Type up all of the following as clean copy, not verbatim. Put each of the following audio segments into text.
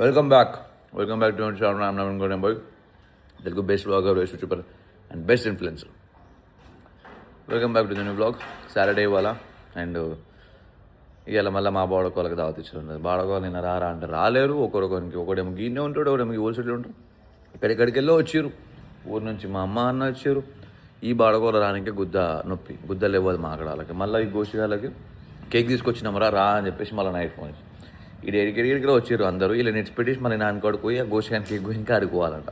Welcome back to Naveen Goud boy, Telugu best blogger, best YouTuber and best influencer. Welcome back to new blog. Saturday ఇవాళ and ఇవాళ మళ్ళీ మా బాడకోళ్ళకి దావత్ ఇచ్చారు. బాడకోవాలి నిన్న రారా అంటే రాలేరు. ఒకడేమో గీనే ఉంటాడు, ఒకడేమో ఓల్సిటీ ఉంటాడు. ఇక్కడికి వెళ్ళి వచ్చారు ఊరు నుంచి. మా అమ్మ అన్న వచ్చారు. ఈ బాడకోల రానికి నొప్పి గుద్దలు ఇవ్వదు మా అక్కడ వాళ్ళకి. మళ్ళీ ఈ గోషిగాలకి కేక్ తీసుకొచ్చినామరా రా అని చెప్పేసి మళ్ళీ నైట్ ఫోన్ ఇచ్చి ఇది ఎడికెడికి వచ్చారు అందరూ. ఇలా నెట్స్ పెట్టేసి మళ్ళీ నాన్నకాడు పోయి ఆ గోషిగాని కేక్ ఇంకా ఆడుకోవాలంట.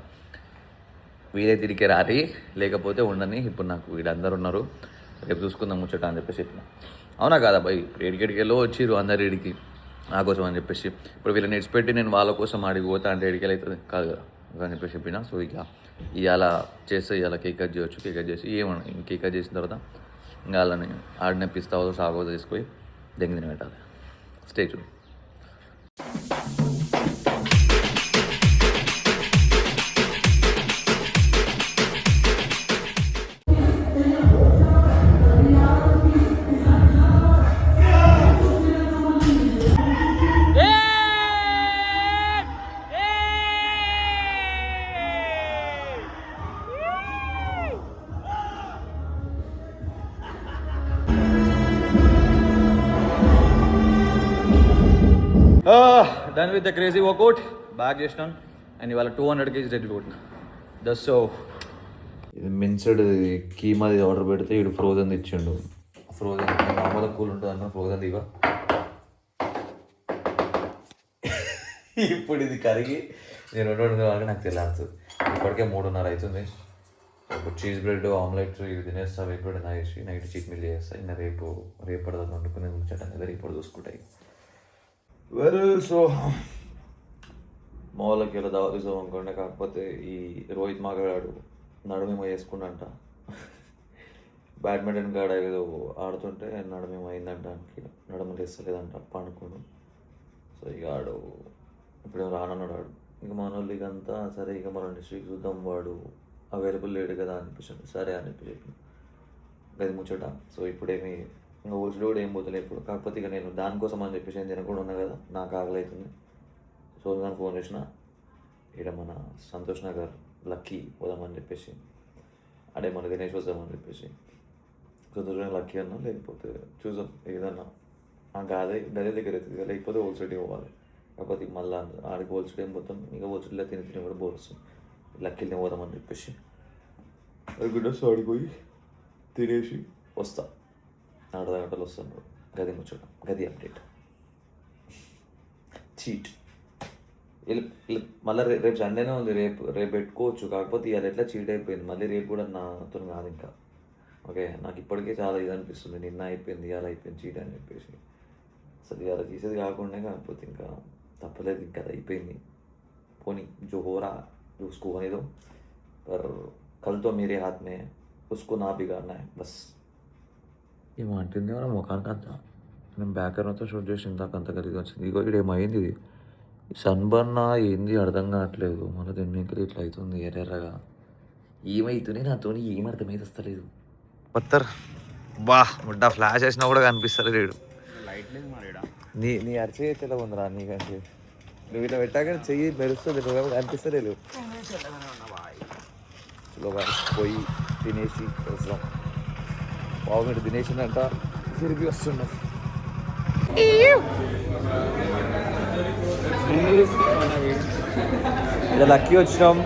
వీలైతే తిరిగి రారి, లేకపోతే ఉండని. ఇప్పుడు నాకు వీళ్ళందరూ ఉన్నారు, రేపు చూసుకుందాం ముచ్చట అని చెప్పేసి చెప్పిన. అవునా కాదా బాయ్? ఇప్పుడు ఎడికెడికెళ్ళో వచ్చారు అందరు ఇడికి నా కోసం అని చెప్పేసి. ఇప్పుడు వీళ్ళని నెట్స్ పెట్టి నేను వాళ్ళ కోసం ఆడికి పోతా అంటే ఎడికెళ్ళి అవుతుంది కాదు కదా అని చెప్పేసి చెప్పిన. సో ఇక ఇవాళ చేస్తే ఇవాళ కేక్ కట్ చేయవచ్చు. కేక్ కట్ చేసి కేక్ కట్ చేసిన తర్వాత ఇంకా వాళ్ళని ఆడిన పిస్తావో సాగో తీసుకొని దెంగి తిని పెట్టాలి. Stay tune. Done with the crazy workout. Back చేసినాను అండ్ ఇవాళ 200 kg డెడ్ కొట్టిన. సో ఇది మిన్సెడ్ కీమాది ఆర్డర్ పెడితే ఇటు ఫ్రోజన్ ఇచ్చిండు. ఫ్రోజన్ నార్మల్ కూల్ ఉంటుంది అన్న, ఫ్రోజన్ ఇవ్వ. ఇప్పుడు ఇది కరిగి నేను 2 వరకు నాకు తెలియదు. ఇప్పటికే 3:30 అవుతుంది. ఇప్పుడు చీజ్ బ్రెడ్ ఆమ్లెట్ ఇవి తినేస్తా. ఇప్పుడు నైట్ చీట్ మిల్ చేస్తా. ఇంకా రేపటిదాన్ని వండుకునే ముచ్చట అనేది రేపు చూసుకుంటాయి. సో మామూలుకి ఇలా దావా తీసాం అనుకోండి. కాకపోతే ఈ రోహిత్ మాగాడు నడుమేమో వేసుకుండంట. బ్యాడ్మింటన్ కాడ ఏదో ఆడుతుంటే నడుమేమో అయిందంట. నడుము తెస్తలేదంట అనుకోండు. సో ఇక ఆడు ఇప్పుడేమో రానన్నాడు. ఆడు ఇంక మన వాళ్ళు ఇకంతా సరే ఇక మనం నెక్స్ట్ వీక్ చూద్దాం, వాడు అవైలబుల్ లేడు కదా అనిపించింది. సరే అని చెప్పి గది ముచ్చట. సో ఇప్పుడేమి ఇంకా ఓల్చుడు కూడా ఏం పోతలే ఇప్పుడు. కాకపోతే ఇక నేను దానికోసం అని చెప్పేసి ఏం తినకుండా ఉన్నా కదా, నాకు ఆకలి అవుతుంది. సో నేను ఫోన్ చేసిన ఇక్కడ మన సంతోష్ నగర్ లక్కీ పోదామని చెప్పేసి, అడే మన దినేష్ వద్దామని చెప్పేసి. సంతోష్ నగర్ లక్కీ అన్నా, లేకపోతే చూద్దాం ఏదన్నా గదే దగ్గర అవుతుంది, లేకపోతే ఓల్సిటీ పోవాలి. కాకపోతే మళ్ళీ ఆడికి ఓల్సిటీ ఏం పోతాం, ఇక ఓల్సిటీలో తిని కూడా బోర్ వస్తుంది. లక్కీని పోదామని చెప్పేసి గుడ్డస్ ఆడిపోయి తినేసి వస్తా. 4 గంటలు వస్తాను. గది ముచ్చట, గది అప్డేట్. చీట్ మళ్ళీ రేపు సండేనే ఉంది. రేపు పెట్టుకోవచ్చు. కాకపోతే ఇవాళ ఎట్లా చీట్ అయిపోయింది. మళ్ళీ రేపు కూడా నాతో కాదు ఇంకా. ఓకే, నాకు ఇప్పటికే చాలా ఇది అనిపిస్తుంది. నిన్న అయిపోయింది, ఇవాళ అయిపోయింది చీట్ అని చెప్పేసి. అసలు ఇవాళ తీసేది కాకుండా కాకపోతే ఇంకా తప్పలేదు. ఇంకా అది అయిపోయింది. పోనీ జో हो रहा जो उसको होने दो, पर कल तो मेरे हाथ में है, उसको ना बिगाड़ना है बस. ఏమంటుంది మన ముఖానికి అంతా. నేను బ్యాకర్తో షూట్ చేసి ఇందాక అంత కలిగి వచ్చింది. ఇగో ఇక్కడ ఏమైంది, ఇది సన్బర్న్ ఏంది అర్థం కావట్లేదు. మళ్ళీ దీని మీద ఇట్లా అవుతుంది ఎర్రగా. ఏమవుతుంది నాతో, ఏం అర్థమైతే వస్తలేదు. పత్తర్ బా ముడ్డా ఫ్లాష్ వేసినా కూడా కనిపిస్తలేదు. వీడు నీ అరిచే ఎలా ఉందిరా నీకంటే. నువ్వు ఇట్లా పెట్టాక చెయ్యి మెరుస్తుంది, నువ్వు అనిపిస్తలేదు. పోయి తినేసి వస్తాం. బాగుంది తినేసిందంట, తిరిగి వస్తున్నాం. ఇలా లక్కీ వచ్చినాం.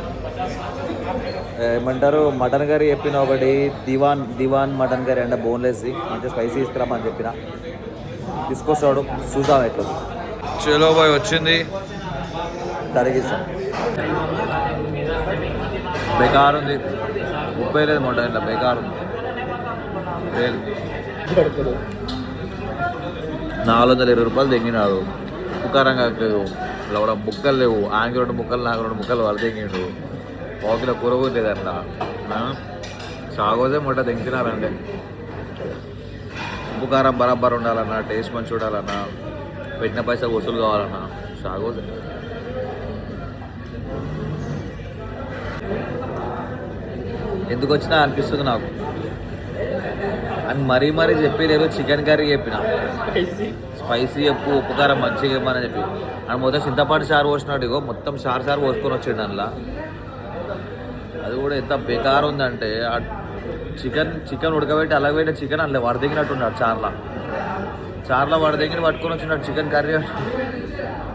ఏమంటారు, మటన్ కర్రీ చెప్పిన ఒకటి, దివాన్ మటన్ కర్రీ అంటే బోన్లెస్ మంచిగా స్పైసీ తీసుకురామని చెప్పిన. తీసుకొస్తాడు, చూద్దాం ఎట్లా. చలో బాయ్ వచ్చింది, తరిగిస్తాం. బేకార్ ఉంది, ముప్పై లేదు మటన్, ఇట్లా బేకార్ ఉంది. 420 రూపాయలు తెంగినాడు. ఉపకారంగా లవడ ముక్కలు లేవు. ఆయనకి 2 ముక్కలు, నాకు 2 ముక్కలు వాళ్ళు తెంగిండు. పావుకిలో కూర కూడా లేదంట. సాగోజే ముట్ట తెంగినారంటే. ఉప్పు కారం బరాబర్ ఉండాలన్నా, టేస్ట్ మంచి చూడాలన్నా, పెట్టిన పైసా వసూలు కావాలన్నా సాగోజే. ఎందుకు వచ్చినా అనిపిస్తుంది నాకు. అని మరీ చెప్పలేదు. చికెన్ కర్రీ చెప్పిన, స్పైసీ చెప్పు ఉప్పు కారం మంచిగా ఇవ్వమని చెప్పి అండ్ మొత్తం చింతపాటు చారు పోసినాడు. ఇగో మొత్తం చారు పోసుకొని వచ్చిండు అందులో. అది కూడా ఎంత బేకార్ ఉందంటే ఆ చికెన్ ఉడకబెట్టి అలాగే పెట్టిన చికెన్ అందులో వడదగినట్టున్నాడు చార్లో వడదగిన పట్టుకొని వచ్చినాడు చికెన్ కర్రీ.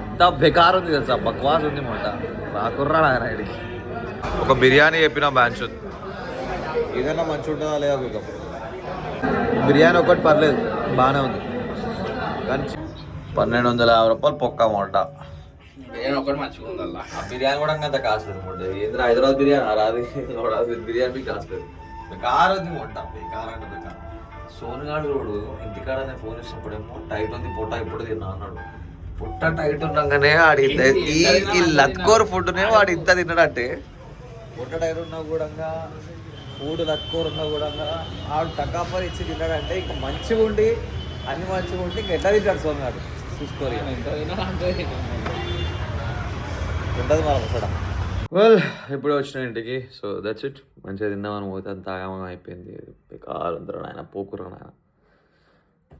ఎంత బేకార్ ఉంది తెలుసా, బక్వాస్ ఉంది మాట. రాకుర్రా నాయనడికి ఒక బిర్యానీ చెప్పిన బ్యాన్స్ ఏదైనా మంచి ఉంటుందా లేదా చూద్దాం. బిర్యానీ ఒకటి పర్లేదు బాగానే ఉంది కానీ 1250 రూపాయలు పొక్క మాట. బిర్యానీ ఒకటి మంచిగా ఉంది అలా. ఆ బిర్యానీ కూడా అంత కాస్ట్లేదు మాట. ఏంద్ర హైదరాబాద్ బిర్యానీ రాదు బిర్యానీ కాస్ట్లేదు. బెకార్ ఉంది మొట్ట, బెకార్ అంటే బెకార్. సోనుగాడు రోడ్డు ఇంటికాడ ఫోన్ చేసినప్పుడేమో టైట్ ఉంది పొట్ట ఇప్పుడు తిన్నా అన్నాడు. పొట్ట టైట్ ఉండగానే వాడి ఈ లత్కోర్ ఫుడ్నే వాడు ఇంత తిన్నాడంటే, పొట్ట టైట్ ఉన్నా కూడా ఫుడ్ లత్కోర్ ఉన్నా కూడా ఆడు టకాపర్ ఇచ్చి తిన్నాడంటే ఇంకా మంచిగా ఉండి అన్ని మంచిగా ఉండి ఇంకా ఎట్లా తింటాడు సోనుగాడు చూసుకోరు ఉంటుంది మనం అసలు. వెల్ ఇప్పుడే వచ్చిన ఇంటికి. So that's it. మంచిగా తిందామని పోతే అంత ఆగమం అయిపోయింది. బెకార్ అందరూ ఆయన పోకురా నాయన,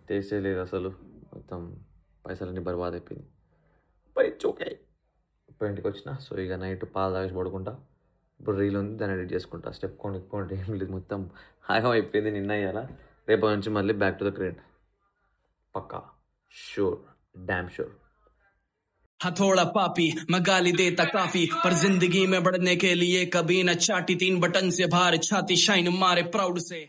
టేస్టే లేదు అసలు. మొత్తం పైసలన్నీ బర్బాద్ అయిపోయింది. But it's okay. ఇప్పుడు ఇంటికి వచ్చిన. సో ఇక నైట్ పాలు తాగేసి పడుకుంటా. ఇప్పుడు రీల్ ఉంది దాన్ని ఎడిట్ చేసుకుంటా. స్టెప్ కొనుక్కోండి ఏం లేదు, మొత్తం ఆగం అయిపోయింది నిన్న అయ్యాల. రేపటి నుంచి మళ్ళీ బ్యాక్ టు ద గ్రైండ్ పక్కా, షూర్, డ్యామ్ షూర్. हथौड़ा पापी मैं गाली देता काफी पर जिंदगी में बढ़ने के लिए कभी न चाटी 3 बटन से बाहर छाती शाइन मारे प्राउड से